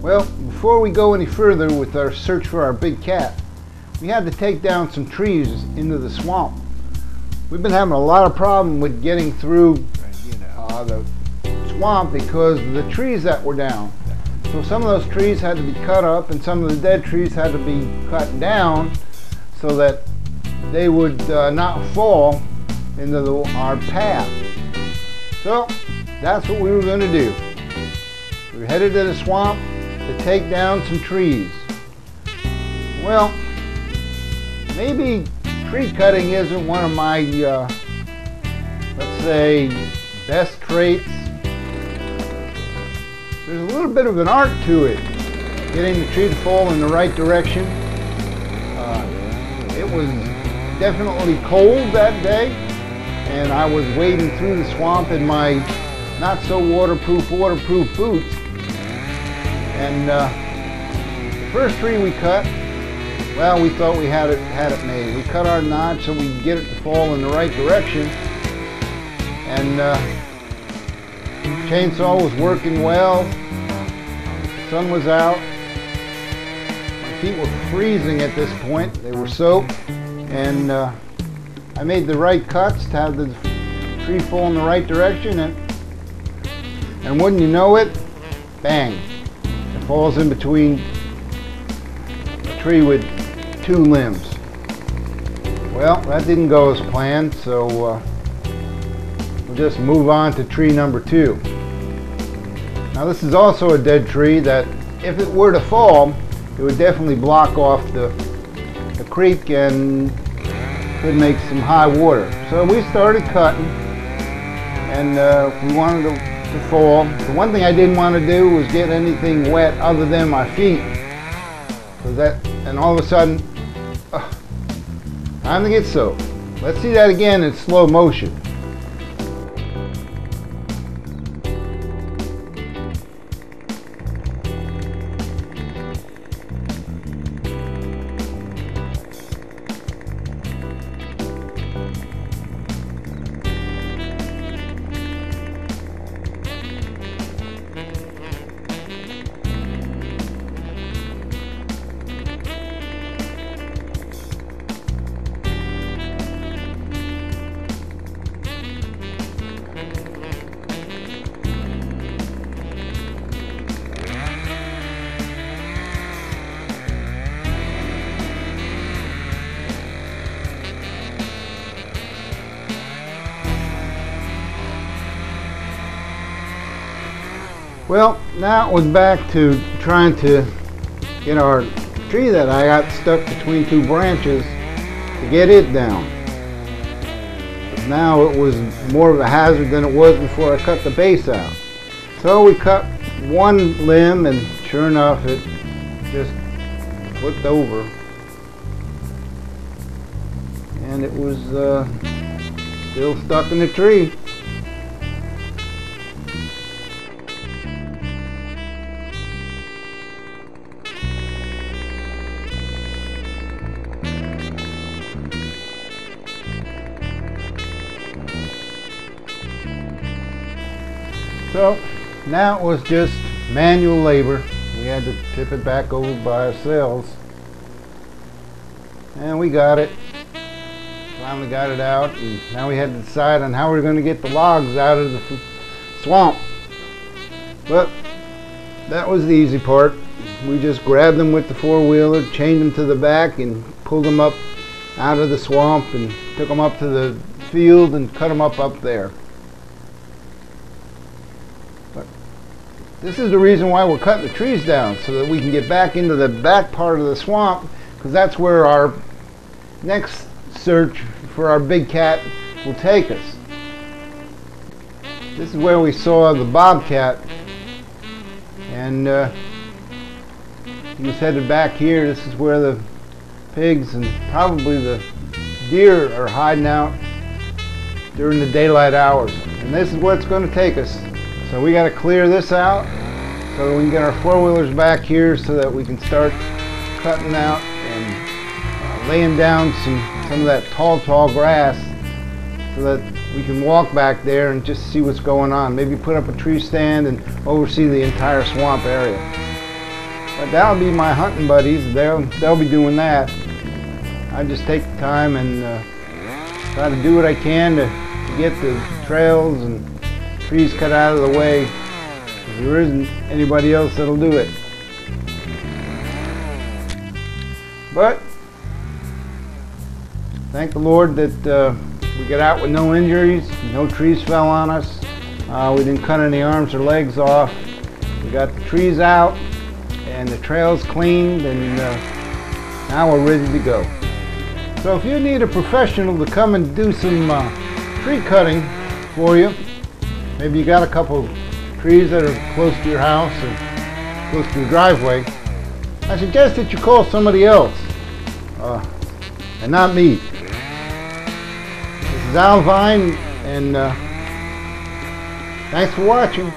Well, before we go any further with our search for our big cat, we had to take down some trees into the swamp. We've been having a lot of problem with getting through the swamp because of the trees that were down. So some of those trees had to be cut up and some of the dead trees had to be cut down so that they would not fall into our path. So that's what we were going to do. We were headed to the swamp to take down some trees. Well, maybe tree cutting isn't one of my, let's say, best traits. There's a little bit of an art to it, getting the tree to fall in the right direction. It was definitely cold that day, and I was wading through the swamp in my not so waterproof boots. And the first tree we cut, well, we thought we had it made. We cut our notch so we could get it to fall in the right direction, and chainsaw was working well. The sun was out. My feet were freezing at this point. They were soaked, and I made the right cuts to have the tree fall in the right direction, and wouldn't you know it, bang, it falls in between a tree with two limbs. Well, that didn't go as planned, so we'll just move on to tree number 2. Now this is also a dead tree that if it were to fall, it would definitely block off the creek and could make some high water. So we started cutting, and we wanted to fall. The one thing I didn't want to do was get anything wet other than my feet. And all of a sudden, time to get soaked. Let's see that again in slow motion. Well, now it was back to trying to get our tree that I got stuck between two branches to get it down. But now it was more of a hazard than it was before I cut the base out. So we cut one limb, and sure enough it just flipped over. And it was still stuck in the tree. So now it was just manual labor. We had to tip it back over by ourselves. And we got it. Finally got it out, and now we had to decide on how we were going to get the logs out of the swamp. But that was the easy part. We just grabbed them with the four-wheeler, chained them to the back, and pulled them up out of the swamp and took them up to the field and cut them up there. This is the reason why we're cutting the trees down, so that we can get back into the back part of the swamp, because that's where our next search for our big cat will take us. This is where we saw the bobcat, and he was headed back here. This is where the pigs and probably the deer are hiding out during the daylight hours, and this is where it's going to take us. So we got to clear this out so we can get our four-wheelers back here so that we can start cutting out and laying down some of that tall grass so that we can walk back there and just see what's going on. Maybe put up a tree stand and oversee the entire swamp area. But that'll be my hunting buddies. They'll be doing that. I just take the time and try to do what I can to get the trails and trees cut out of the way. There isn't anybody else that'll do it. But thank the Lord that we got out with no injuries, no trees fell on us. We didn't cut any arms or legs off. We got the trees out and the trails cleaned, and now we're ready to go. So if you need a professional to come and do some tree cutting for you, maybe you got a couple trees that are close to your house or close to your driveway, I suggest that you call somebody else and not me. This is Al Vine, and thanks for watching.